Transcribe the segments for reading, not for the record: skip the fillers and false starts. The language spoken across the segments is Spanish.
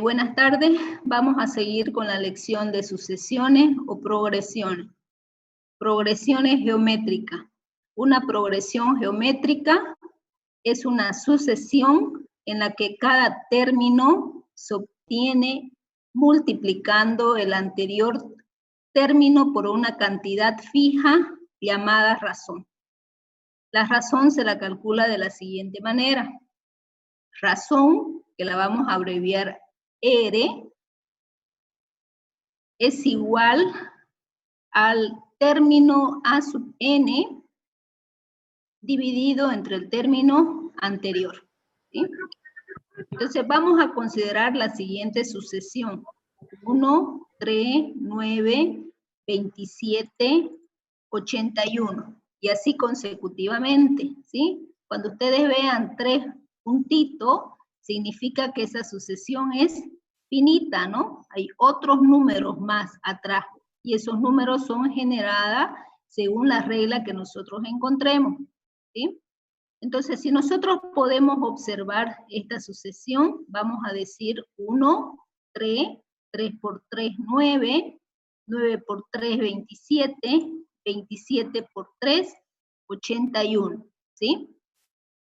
Buenas tardes, vamos a seguir con la lección de sucesiones o progresiones. Progresiones geométricas. Una progresión geométrica es una sucesión en la que cada término se obtiene multiplicando el anterior término por una cantidad fija llamada razón. La razón se la calcula de la siguiente manera. Razón, que la vamos a abreviar R, es igual al término A sub n dividido entre el término anterior, ¿sí? Entonces vamos a considerar la siguiente sucesión. 1, 3, 9, 27, 81. Y así consecutivamente, ¿sí? Cuando ustedes vean 3 puntitos, significa que esa sucesión es finita, ¿no? Hay otros números más atrás. Y esos números son generados según la regla que nosotros encontremos, ¿sí? Entonces, si nosotros podemos observar esta sucesión, vamos a decir 1, 3, 3 por 3, 9, 9 por 3, 27, 27 por 3, 81, ¿sí?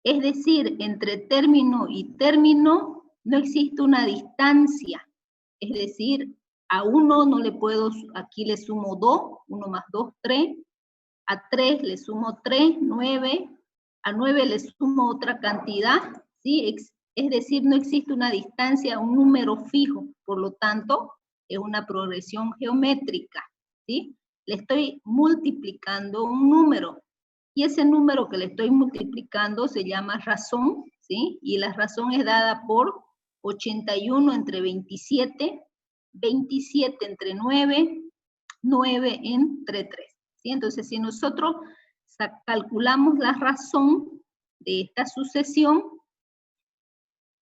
Es decir, entre término y término no existe una distancia. Es decir, a 1 no le puedo, aquí le sumo 2, 1 más 2, 3. A 3 le sumo 3, 9. A 9 le sumo otra cantidad, ¿sí? Es decir, no existe una distancia, un número fijo, por lo tanto, es una progresión geométrica, ¿sí? Le estoy multiplicando un número, y ese número que le estoy multiplicando se llama razón, ¿sí? Y la razón es dada por 81 entre 27, 27 entre 9, 9 entre 3, ¿sí? Entonces, si nosotros calculamos la razón de esta sucesión,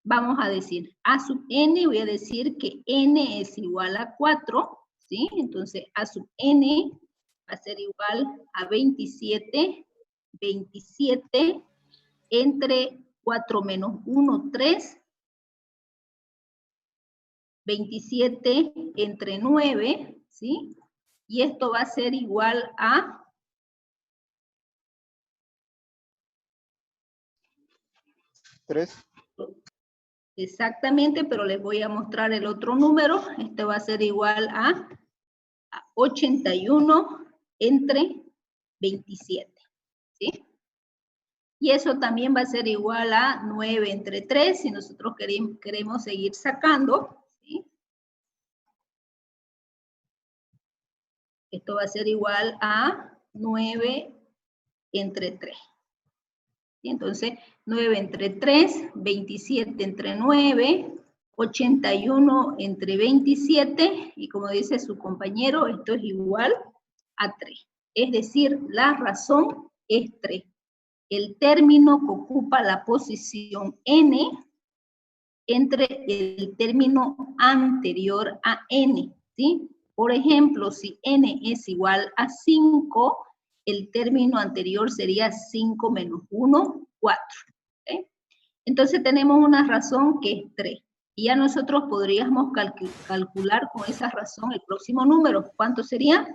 vamos a decir A sub n, voy a decir que n es igual a 4, ¿sí? Entonces A sub n va a ser igual a 27, 27 entre 4 menos 1, 3, 27 entre 9, ¿sí? Y esto va a ser igual a 3. Exactamente, pero les voy a mostrar el otro número. Este va a ser igual a 81 entre 27, ¿sí? Y eso también va a ser igual a 9 entre 3, si nosotros queremos seguir sacando, ¿sí? Esto va a ser igual a 9 entre 3. Entonces, 9 entre 3, 27 entre 9, 81 entre 27, y como dice su compañero, esto es igual a 3. Es decir, la razón es 3. El término que ocupa la posición n entre el término anterior a n, ¿sí? Por ejemplo, si n es igual a 5, el término anterior sería 5 menos 1, 4. ¿Okay? Entonces tenemos una razón que es 3. Y ya nosotros podríamos calcular con esa razón el próximo número. ¿Cuánto sería?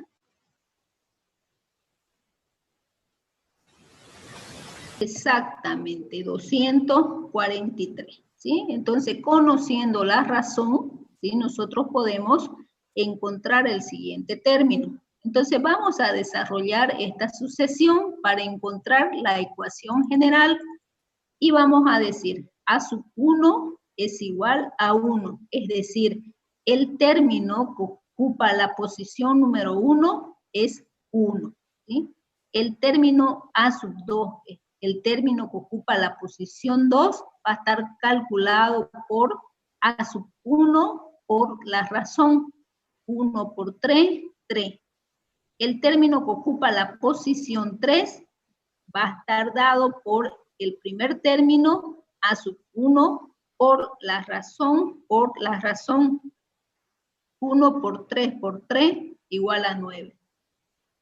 Exactamente, 243. ¿Sí? Entonces, conociendo la razón, ¿sí? Nosotros podemos encontrar el siguiente término. Entonces, vamos a desarrollar esta sucesión para encontrar la ecuación general y vamos a decir A sub 1 es igual a 1, es decir, el término que ocupa la posición número 1 es 1, ¿sí? El término A sub 2, el término que ocupa la posición 2, va a estar calculado por A sub 1 por la razón 1 por 3, 3. El término que ocupa la posición 3 va a estar dado por el primer término, A sub 1, por la razón 1 por 3 igual a 9.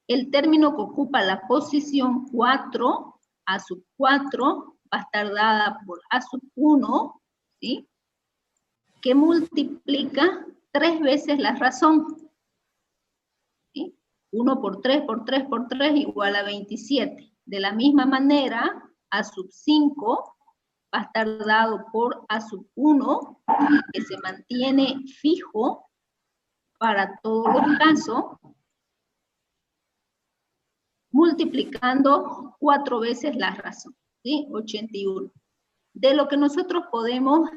El término que ocupa la posición 4, A sub 4, va a estar dada por A sub 1, ¿sí? que multiplica 3 veces la razón. ¿Sí? 1 por 3 por 3 por 3 igual a 27. De la misma manera, a sub 5 va a estar dado por a sub 1, que se mantiene fijo para todos los casos, multiplicando 4 veces la razón, ¿sí? 81. De lo que nosotros podemos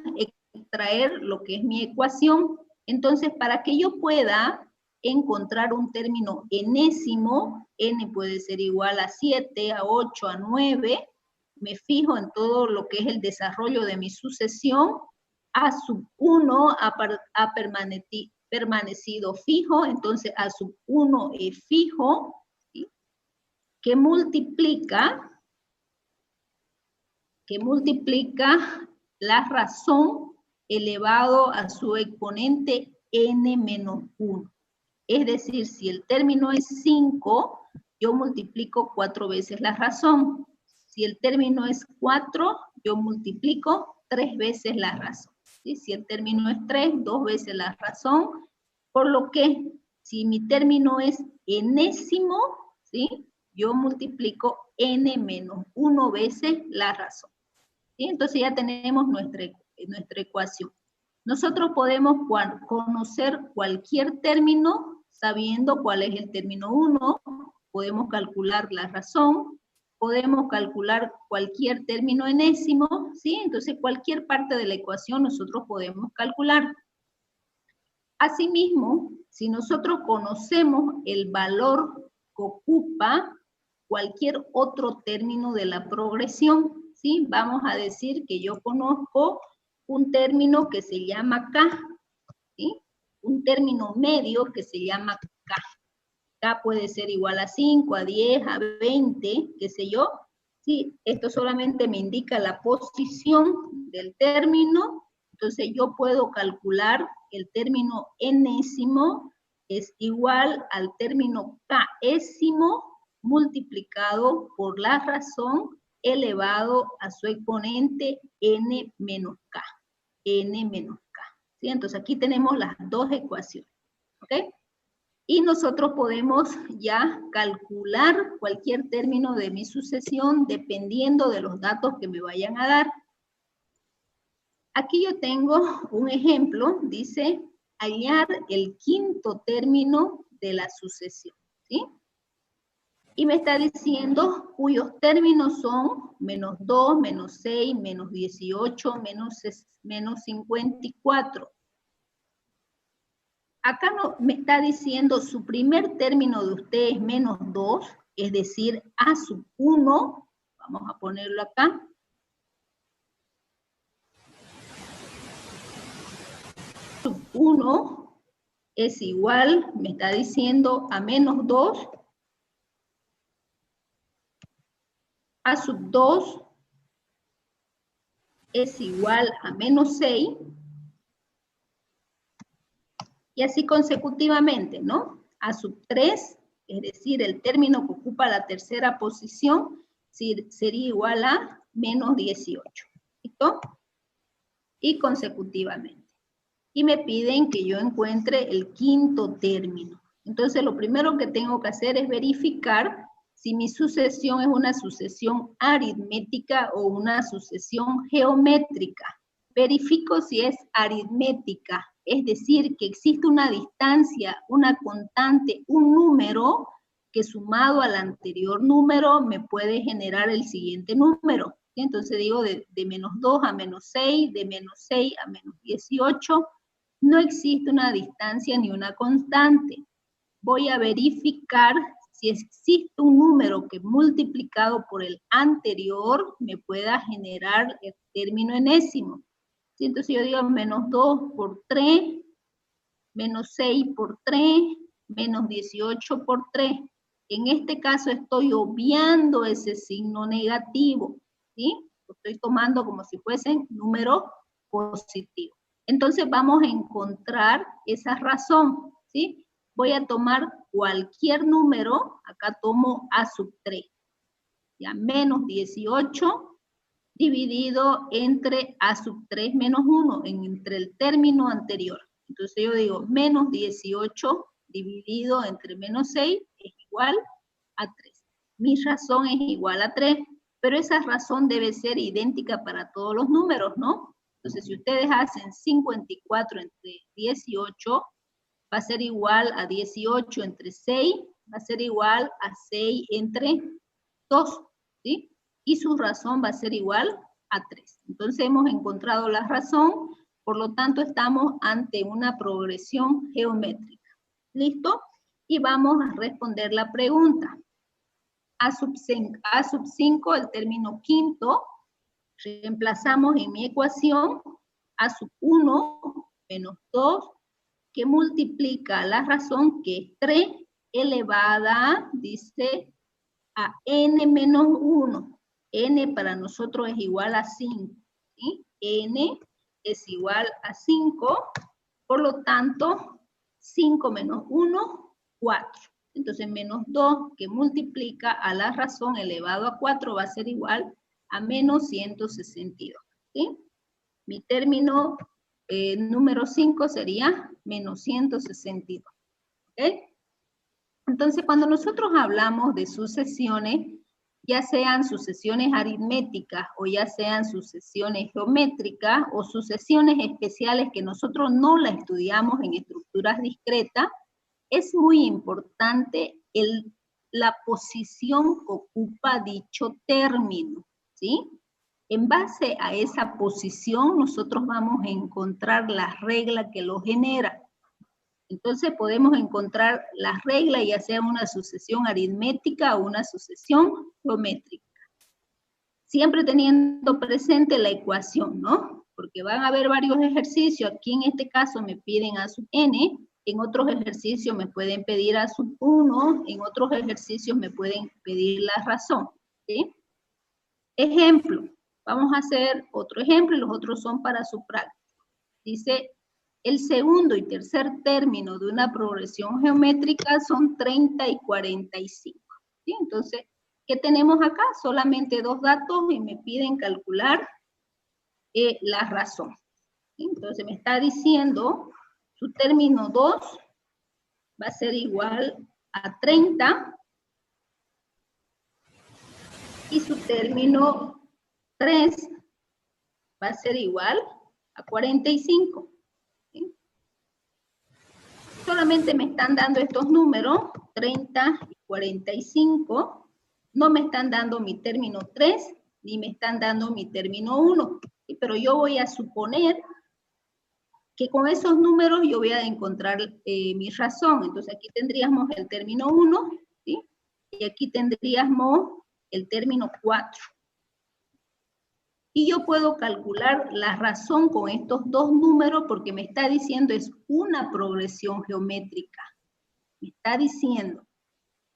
extraer lo que es mi ecuación, entonces para que yo pueda encontrar un término enésimo, n puede ser igual a 7, a 8, a 9, me fijo en todo lo que es el desarrollo de mi sucesión, a sub 1 ha permanecido fijo, entonces a sub 1 es fijo, ¿sí? que multiplica la razón elevado a su exponente n menos 1. Es decir, si el término es 5, yo multiplico 4 veces la razón. Si el término es 4, yo multiplico 3 veces la razón. ¿Sí? Si el término es 3, 2 veces la razón. Por lo que, si mi término es enésimo, ¿sí? yo multiplico n menos 1 veces la razón. ¿Sí? Entonces ya tenemos nuestra ecuación. Nosotros podemos conocer cualquier término sabiendo cuál es el término 1, podemos calcular la razón, podemos calcular cualquier término enésimo, ¿sí? Entonces cualquier parte de la ecuación nosotros podemos calcular. Asimismo, si nosotros conocemos el valor que ocupa cualquier otro término de la progresión, ¿sí? Vamos a decir que yo conozco un término que se llama K, ¿sí? Un término medio que se llama K. K puede ser igual a 5, a 10, a 20, qué sé yo. ¿Sí? Esto solamente me indica la posición del término, entonces yo puedo calcular el término enésimo es igual al término késimo multiplicado por la razón elevado a su exponente n menos k. N menos k. ¿Sí? Entonces aquí tenemos las dos ecuaciones. ¿Ok? Y nosotros podemos ya calcular cualquier término de mi sucesión dependiendo de los datos que me vayan a dar. Aquí yo tengo un ejemplo, dice hallar el quinto término de la sucesión, ¿sí? Y me está diciendo cuyos términos son menos 2, menos 6, menos 18, menos 54. Acá no, me está diciendo su primer término de usted es menos 2, es decir, a sub 1, vamos a ponerlo acá. Sub 1 es igual, me está diciendo a menos 2, a sub 2 es igual a menos 6, y así consecutivamente, ¿no? A sub 3, es decir, el término que ocupa la tercera posición, sería igual a menos 18. ¿Listo? Y consecutivamente. Y me piden que yo encuentre el quinto término. Entonces, lo primero que tengo que hacer es verificar si mi sucesión es una sucesión aritmética o una sucesión geométrica. Verifico si es aritmética, es decir, que existe una distancia, una constante, un número que sumado al anterior número me puede generar el siguiente número. Entonces digo de menos 2 a menos 6, de menos 6 a menos 18, no existe una distancia ni una constante. Voy a verificar si existe un número que multiplicado por el anterior me pueda generar el término enésimo. Entonces yo digo menos 2 por 3, menos 6 por 3, menos 18 por 3. En este caso estoy obviando ese signo negativo, ¿sí? Lo estoy tomando como si fuesen números positivos. Entonces vamos a encontrar esa razón, ¿sí? Voy a tomar cualquier número, acá tomo a sub 3, ya menos 18 dividido entre a sub 3 menos 1, entre el término anterior. Entonces yo digo, menos 18 dividido entre menos 6 es igual a 3. Mi razón es igual a 3, pero esa razón debe ser idéntica para todos los números, ¿no? Entonces, si ustedes hacen 54 entre 18, va a ser igual a 18 entre 6, va a ser igual a 6 entre 2, ¿sí? Y su razón va a ser igual a 3. Entonces, hemos encontrado la razón, por lo tanto, estamos ante una progresión geométrica. ¿Listo? Y vamos a responder la pregunta. A sub 5, el término quinto, reemplazamos en mi ecuación a sub 1 menos 2, que multiplica la razón, que es 3 elevada, dice, a n menos 1. N para nosotros es igual a 5. ¿Sí? N es igual a 5, por lo tanto, 5 menos 1, 4. Entonces, menos 2 que multiplica a la razón elevado a 4 va a ser igual a menos 162. ¿Sí? Mi término número 5 sería menos 162. ¿Ok? Entonces, cuando nosotros hablamos de sucesiones, ya sean sucesiones aritméticas o ya sean sucesiones geométricas o sucesiones especiales que nosotros no la estudiamos en estructuras discretas, es muy importante la posición que ocupa dicho término, ¿sí? En base a esa posición, nosotros vamos a encontrar la regla que lo genera. Entonces podemos encontrar las reglas, ya sea una sucesión aritmética o una sucesión geométrica. Siempre teniendo presente la ecuación, ¿no? Porque van a haber varios ejercicios. Aquí en este caso me piden a sub n, en otros ejercicios me pueden pedir a sub 1, en otros ejercicios me pueden pedir la razón, ¿sí? Ejemplo, vamos a hacer otro ejemplo y los otros son para su práctica. Dice, el segundo y tercer término de una progresión geométrica son 30 y 45. ¿Sí? Entonces, ¿qué tenemos acá? Solamente dos datos y me piden calcular la razón. ¿Sí? Entonces, me está diciendo, su término 2 va a ser igual a 30 y su término 3 va a ser igual a 45. ¿Sí? Solamente me están dando estos números, 30 y 45, no me están dando mi término 3, ni me están dando mi término 1, ¿sí? Pero yo voy a suponer que con esos números yo voy a encontrar mi razón. Entonces aquí tendríamos el término 1, ¿sí? Y aquí tendríamos el término 4. Y yo puedo calcular la razón con estos dos números porque me está diciendo es una progresión geométrica. Me está diciendo,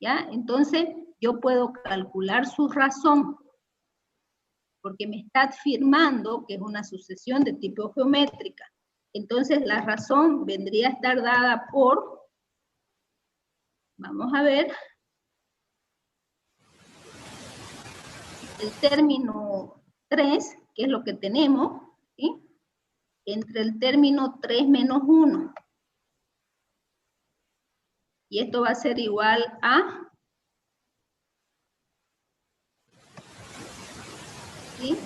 ¿ya? Entonces, yo puedo calcular su razón, porque me está afirmando que es una sucesión de tipo geométrica. Entonces, la razón vendría a estar dada por, vamos a ver, el término 3, que es lo que tenemos, ¿sí? Entre el término 3 menos 1. Y esto va a ser igual a, ¿sí?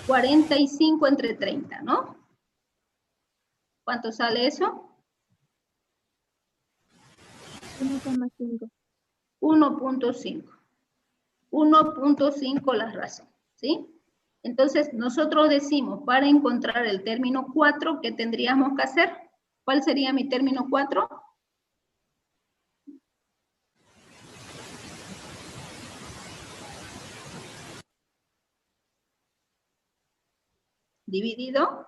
$45 entre 30, ¿no? ¿Cuánto sale eso? 1,5. 1.5. 1.5 la razón, ¿sí? Entonces, nosotros decimos, para encontrar el término 4, ¿qué tendríamos que hacer? ¿Cuál sería mi término 4? ¿Dividido?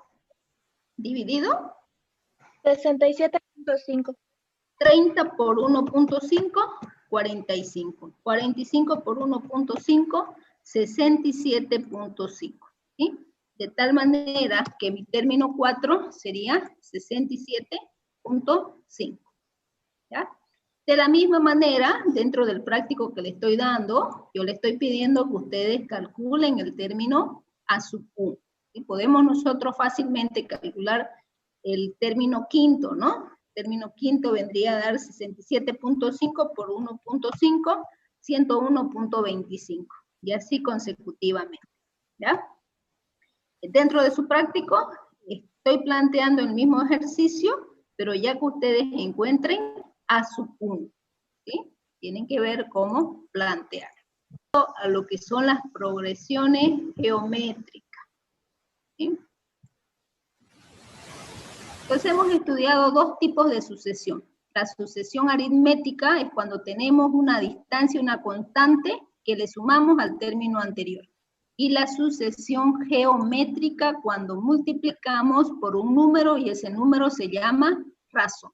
¿Dividido? 67.5. 30 por 1.5, 45. 45 por 1.5, 67.5. ¿Sí? De tal manera que mi término 4 sería 67.5. ¿Ya? De la misma manera, dentro del práctico que le estoy dando, yo le estoy pidiendo que ustedes calculen el término A sub 1. Y podemos nosotros fácilmente calcular el término quinto, ¿no? El término quinto vendría a dar 67.5 por 1.5, 101.25. Y así consecutivamente, ¿ya? Dentro de su práctico, estoy planteando el mismo ejercicio, pero ya que ustedes encuentren A sub 1, ¿sí? Tienen que ver cómo plantear. A lo que son las progresiones geométricas, ¿sí? Entonces hemos estudiado dos tipos de sucesión. La sucesión aritmética es cuando tenemos una distancia, una constante, que le sumamos al término anterior. Y la sucesión geométrica cuando multiplicamos por un número y ese número se llama razón,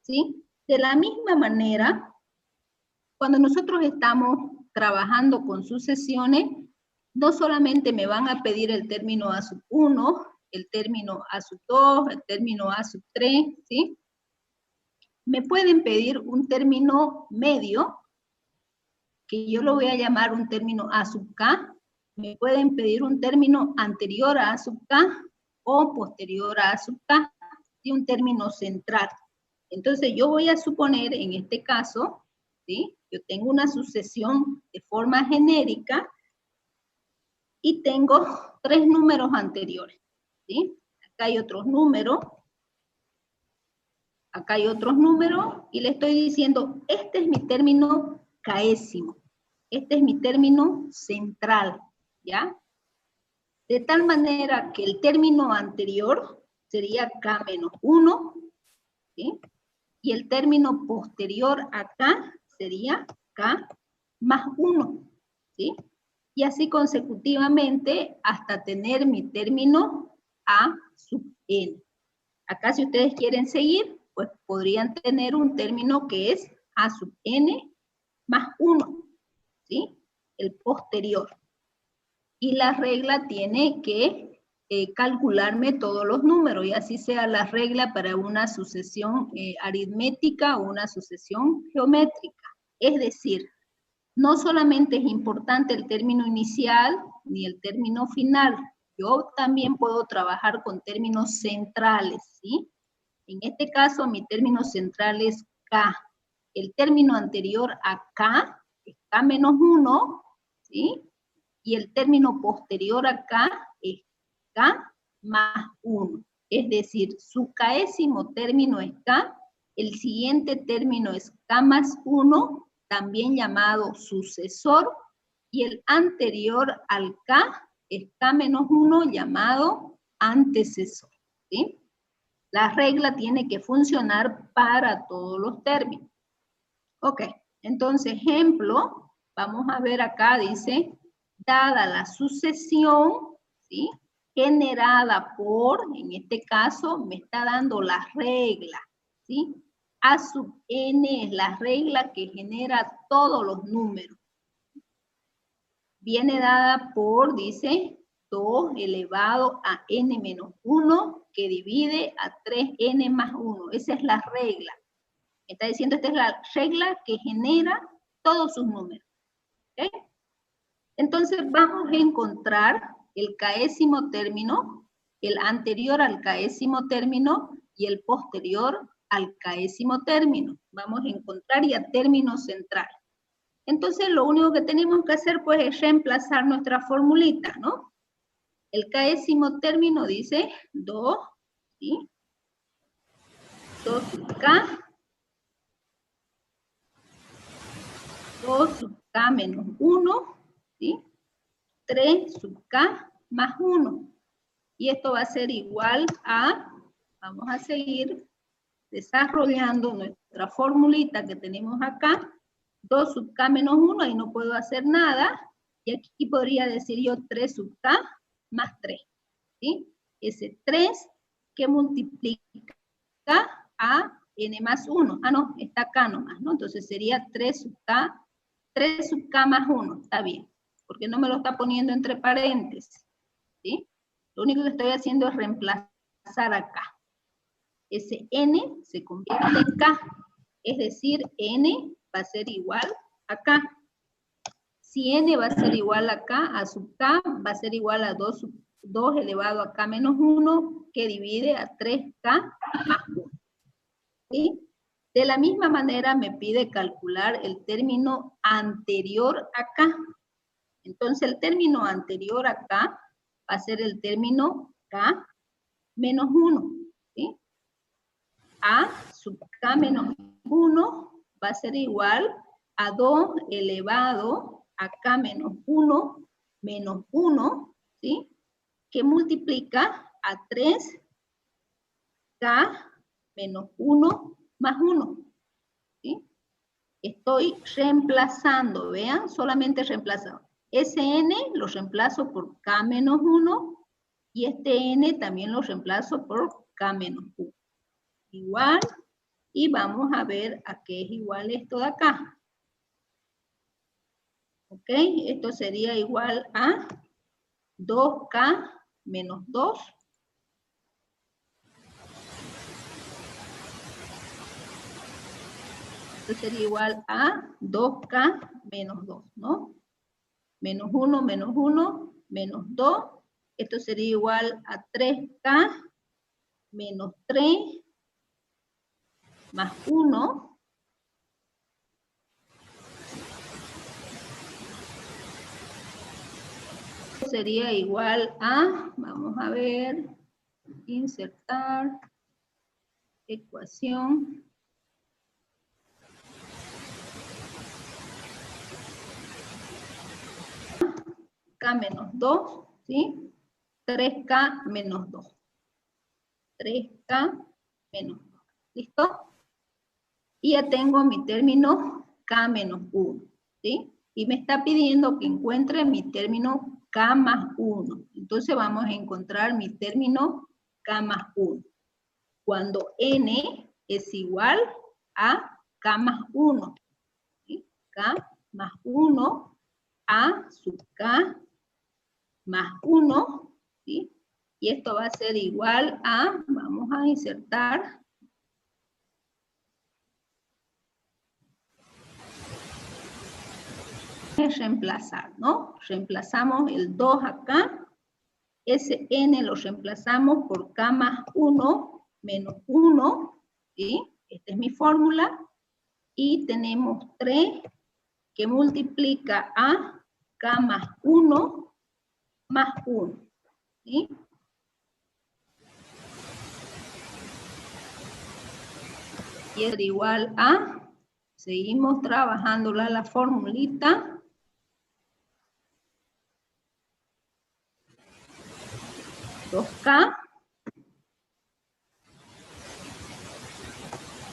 ¿sí? De la misma manera, cuando nosotros estamos trabajando con sucesiones, no solamente me van a pedir el término A sub 1, el término A sub 2, el término A sub 3, ¿sí? Me pueden pedir un término medio, que yo lo voy a llamar un término A sub K. Me pueden pedir un término anterior a A sub K o posterior a A sub K, y un término central. Entonces yo voy a suponer en este caso, ¿sí? Yo tengo una sucesión de forma genérica y tengo tres números anteriores, ¿sí? Acá hay otros números, acá hay otros números, y le estoy diciendo, este es mi término késimo, este es mi término central, ¿ya? De tal manera que el término anterior sería K menos 1, ¿sí? Y el término posterior a K sería K más 1, ¿sí? Y así consecutivamente hasta tener mi término A sub n. Acá si ustedes quieren seguir, pues podrían tener un término que es A sub n más 1, ¿sí? El posterior. Y la regla tiene que calcularme todos los números, y así sea la regla para una sucesión aritmética o una sucesión geométrica. Es decir, no solamente es importante el término inicial ni el término final, yo también puedo trabajar con términos centrales, ¿sí? En este caso, mi término central es K. El término anterior a K es K menos 1, ¿sí? Y el término posterior a K es K más 1. Es decir, su késimo término es K, el siguiente término es K más 1, también llamado sucesor, y el anterior al K es K menos 1, llamado antecesor, ¿sí? La regla tiene que funcionar para todos los términos. Ok, entonces, ejemplo, vamos a ver acá, dice, dada la sucesión, ¿sí? Generada por, en este caso, me está dando la regla, ¿sí? A sub n es la regla que genera todos los números. Viene dada por, dice, 2 elevado a n menos 1, que divide a 3n más 1. Esa es la regla. Me está diciendo, esta es la regla que genera todos sus números. ¿Okay? Entonces vamos a encontrar el késimo término, el anterior al késimo término y el posterior al késimo término. Vamos a encontrar ya término central. Entonces lo único que tenemos que hacer pues es reemplazar nuestra formulita, ¿no? El késimo término dice 2, ¿sí? 2 sub K, 2 sub K menos 1, ¿sí? 3 sub K más 1. Y esto va a ser igual a, vamos a seguir desarrollando nuestra formulita que tenemos acá, 2 sub K menos 1, ahí no puedo hacer nada, y aquí podría decir yo 3 sub K más 3, ¿sí? Ese 3 que multiplica a n más 1, no, está acá nomás, ¿no? Entonces sería 3 sub K más 1, está bien, porque no me lo está poniendo entre paréntesis, ¿sí? Lo único que estoy haciendo es reemplazar acá. Ese n se convierte en K. Es decir, n va a ser igual a k. Si n va a ser igual a k, a sub k va a ser igual a 2 elevado a k menos 1, que divide a 3k más 1. ¿Sí? De la misma manera me pide calcular el término anterior a k. Entonces el término anterior a k va a ser el término k menos 1. ¿Sí? A sub k menos 1 va a ser igual a 2 elevado a k menos 1 menos 1, ¿sí? Que multiplica a 3k menos 1 más 1, ¿sí? Estoy reemplazando, vean, solamente reemplazando. Ese n lo reemplazo por k menos 1 y este n también lo reemplazo por k menos 1. Igual, y vamos a ver a qué es igual esto de acá. ¿Ok? Esto sería igual a 2k menos 2. Esto sería igual a 2k menos 2, ¿no? Menos 1, menos 1, menos 2. Esto sería igual a 3k menos 3 más 1. Sería igual a, vamos a ver, insertar, ecuación. K menos 2, ¿sí? 3k menos 2. 3k menos 2. ¿Listo? Y ya tengo mi término k menos 1, ¿sí? Y me está pidiendo que encuentre mi término k más 1. Entonces vamos a encontrar mi término k más 1. Cuando n es igual a k más 1. ¿Sí? K más 1 a sub k más 1, ¿sí? Y esto va a ser igual a, vamos a insertar, es reemplazar, ¿no? Reemplazamos el 2 acá, ese n lo reemplazamos por k más 1 menos 1, ¿sí? Esta es mi fórmula, y tenemos 3 que multiplica a k más 1 más 1, ¿sí? Y es igual a, seguimos trabajando la formulita,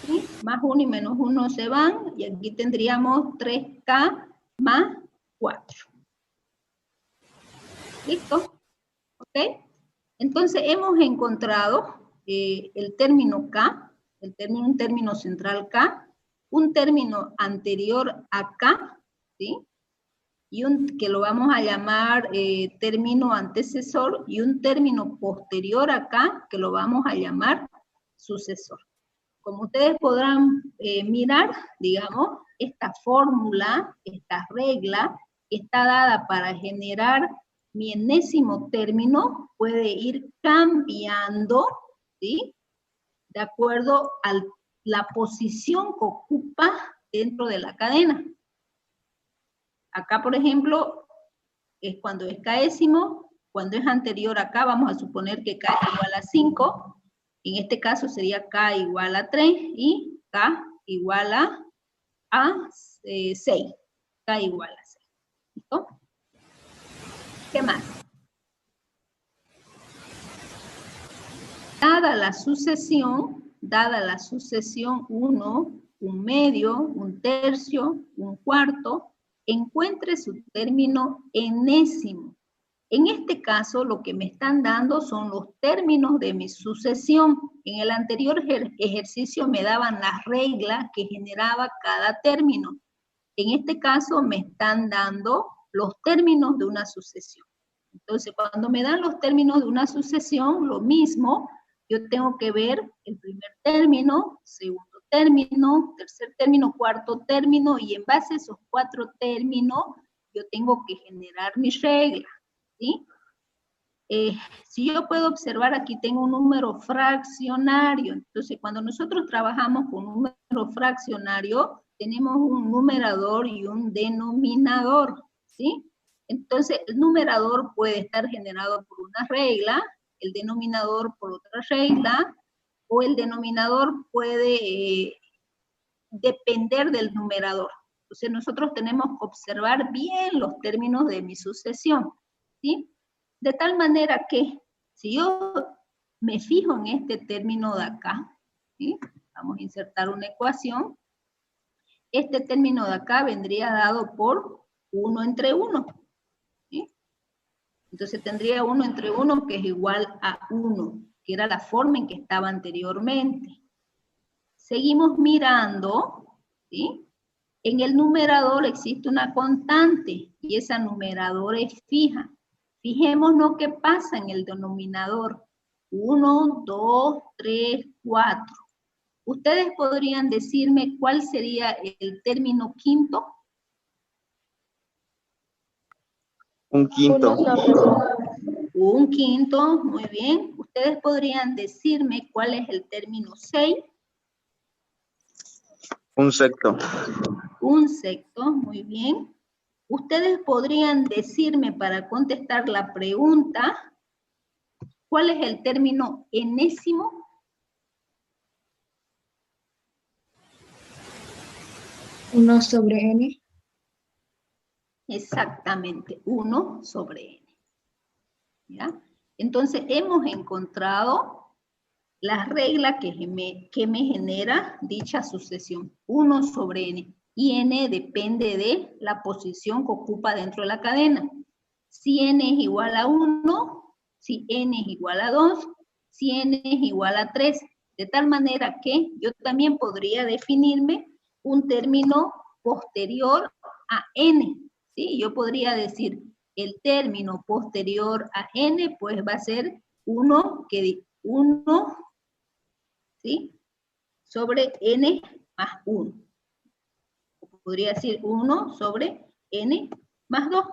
¿sí? Más 1 y menos 1 se van, y aquí tendríamos 3k más 4. ¿Listo? ¿Ok? Entonces hemos encontrado el término k, un término central k, un término anterior a k, ¿sí? Y que lo vamos a llamar término antecesor, y un término posterior a k, que lo vamos a llamar sucesor. Como ustedes podrán mirar, digamos, esta fórmula, esta regla, está dada para generar mi enésimo término, puede ir cambiando, ¿sí? De acuerdo a la posición que ocupa dentro de la cadena. Acá, por ejemplo, es cuando es késimo, cuando es anterior a k, vamos a suponer que k es igual a 5, en este caso sería k igual a 3 y k igual a 6. K igual a 6. ¿Listo? ¿Qué más? Dada la sucesión 1, un medio, un tercio, un cuarto, encuentre su término enésimo. En este caso, lo que me están dando son los términos de mi sucesión. En el anterior ejercicio me daban las reglas que generaba cada término. En este caso me están dando los términos de una sucesión. Entonces, cuando me dan los términos de una sucesión, lo mismo, yo tengo que ver el primer término, segundo término, tercer término, cuarto término, y en base a esos 4 términos, yo tengo que generar mi regla, ¿sí? Si yo puedo observar, aquí tengo un número fraccionario. Entonces, cuando nosotros trabajamos con un número fraccionario, tenemos un numerador y un denominador, ¿sí? Entonces, el numerador puede estar generado por una regla, el denominador por otra regla, o el denominador puede depender del numerador. Entonces, nosotros tenemos que observar bien los términos de mi sucesión, ¿sí? De tal manera que, si yo me fijo en este término de acá, ¿sí? Vamos a insertar una ecuación. Este término de acá vendría dado por 1 entre 1, ¿sí? Entonces tendría 1 entre 1 que es igual a 1, que era la forma en que estaba anteriormente. Seguimos mirando, ¿sí? En el numerador existe una constante, y esa numerador es fija. Fijémonos qué pasa en el denominador. 1, 2, 3, 4. ¿Ustedes podrían decirme cuál sería el término quinto? Un quinto. 1 sobre 1. Un quinto, muy bien. ¿Ustedes podrían decirme cuál es el término 6? Un sexto. Un sexto, muy bien. ¿Ustedes podrían decirme, para contestar la pregunta, cuál es el término enésimo? Uno sobre n. Exactamente, 1 sobre n. ¿Ya? Entonces, hemos encontrado la regla que me genera dicha sucesión, 1 sobre n. Y n depende de la posición que ocupa dentro de la cadena. Si n es igual a 1, si n es igual a 2, si n es igual a 3. De tal manera que yo también podría definirme un término posterior a n. ¿Sí? Yo podría decir, el término posterior a n, pues va a ser 1 ¿sí? Sobre n más 1. Podría decir 1 sobre n más 2.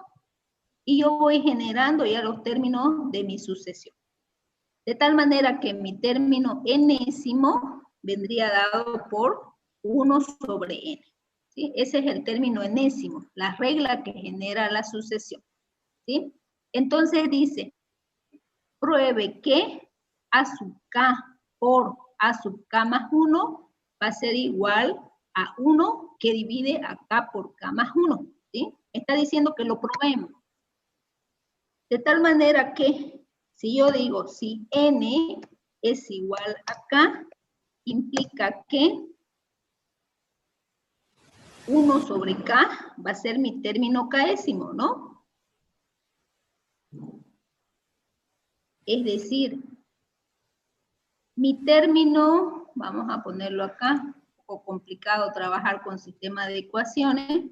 Y yo voy generando ya los términos de mi sucesión. De tal manera que mi término enésimo vendría dado por 1 sobre n. ¿Sí? Ese es el término enésimo, la regla que genera la sucesión. ¿Sí? Entonces dice, pruebe que a sub k por a sub k más 1 va a ser igual a 1 que divide a k por k más 1. ¿Sí? Está diciendo que lo probemos. De tal manera que, si yo digo, si n es igual a k, implica que 1 sobre k va a ser mi término késimo, ¿no? Es decir, mi término, vamos a ponerlo acá, un poco complicado trabajar con sistema de ecuaciones,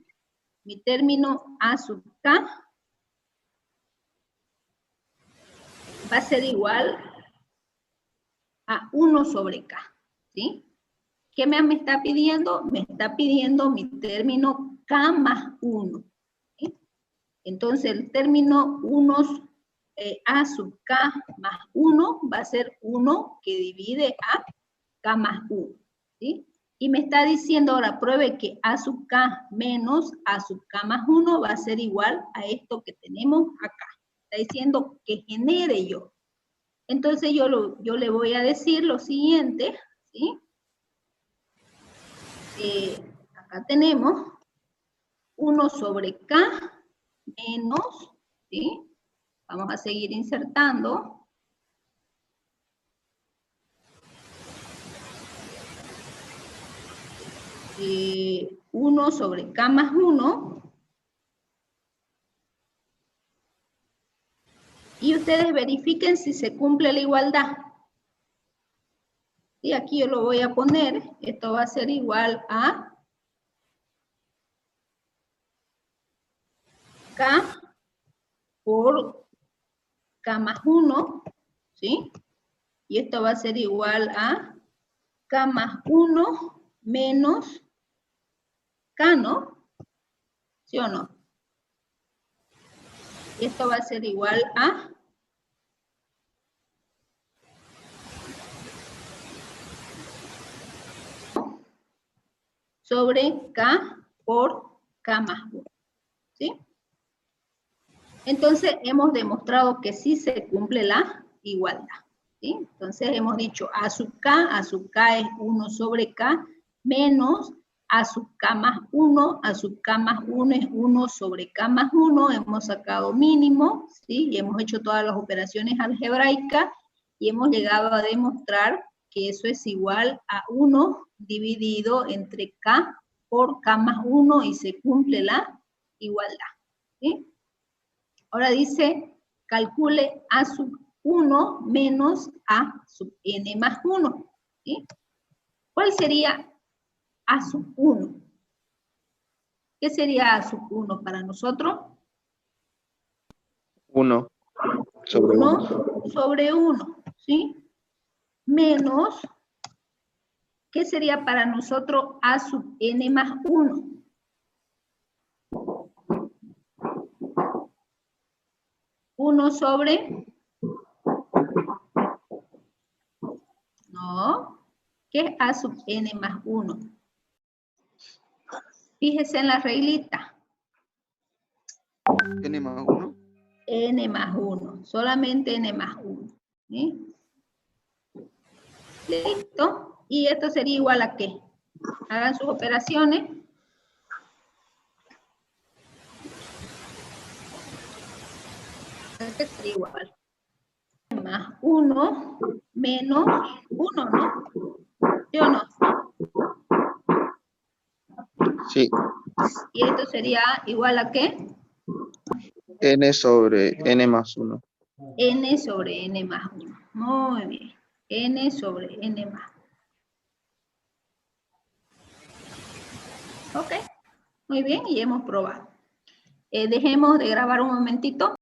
mi término a sub k va a ser igual a 1 sobre k, ¿sí? ¿Qué me está pidiendo? Me está pidiendo mi término k más 1. ¿Sí? Entonces el término 1 a sub k más 1 va a ser 1 que divide a k más 1. ¿Sí? Y me está diciendo ahora, pruebe que a sub k menos a sub k más 1 va a ser igual a esto que tenemos acá. Está diciendo que genere yo. Entonces yo le voy a decir lo siguiente, ¿sí? Acá tenemos 1 sobre k menos, ¿sí? Vamos a seguir insertando. Eh, 1 sobre k más 1. Y ustedes verifiquen si se cumple la igualdad. Y aquí yo lo voy a poner. Esto va a ser igual a k por k más 1, ¿sí? Y esto va a ser igual a k más 1 menos K, ¿no? ¿Sí o no? Y esto va a ser igual a sobre K por K más 1. ¿Sí? Entonces, hemos demostrado que sí se cumple la igualdad. ¿Sí? Entonces, hemos dicho A sub K es 1 sobre K, menos A sub K más 1, A sub K más 1 es 1 sobre K más 1, hemos sacado mínimo, ¿sí? Y hemos hecho todas las operaciones algebraicas, y hemos llegado a demostrar que eso es igual a 1 dividido entre K por K más 1, y se cumple la igualdad. ¿Sí? Ahora dice, calcule A sub 1 menos A sub n más 1. ¿Sí? ¿Cuál sería A sub 1? ¿Qué sería A sub 1 para nosotros? 1 sobre 1. Sobre 1, ¿sí? Menos, ¿qué sería para nosotros A sub n más 1? ¿1 sobre? No. ¿Qué es A sub n más 1? Fíjese en la reglita. N más 1. N más 1. Solamente n más 1. ¿Sí? Listo. ¿Y esto sería igual a qué? Hagan sus operaciones. Este sería igual. Más 1 menos 1, ¿no? ¿Sí o no? Sí. ¿Y esto sería igual a qué? N sobre N más 1. N sobre N más 1. Muy bien. N sobre N más 1. Ok. Muy bien, y hemos probado. Dejemos de grabar un momentito.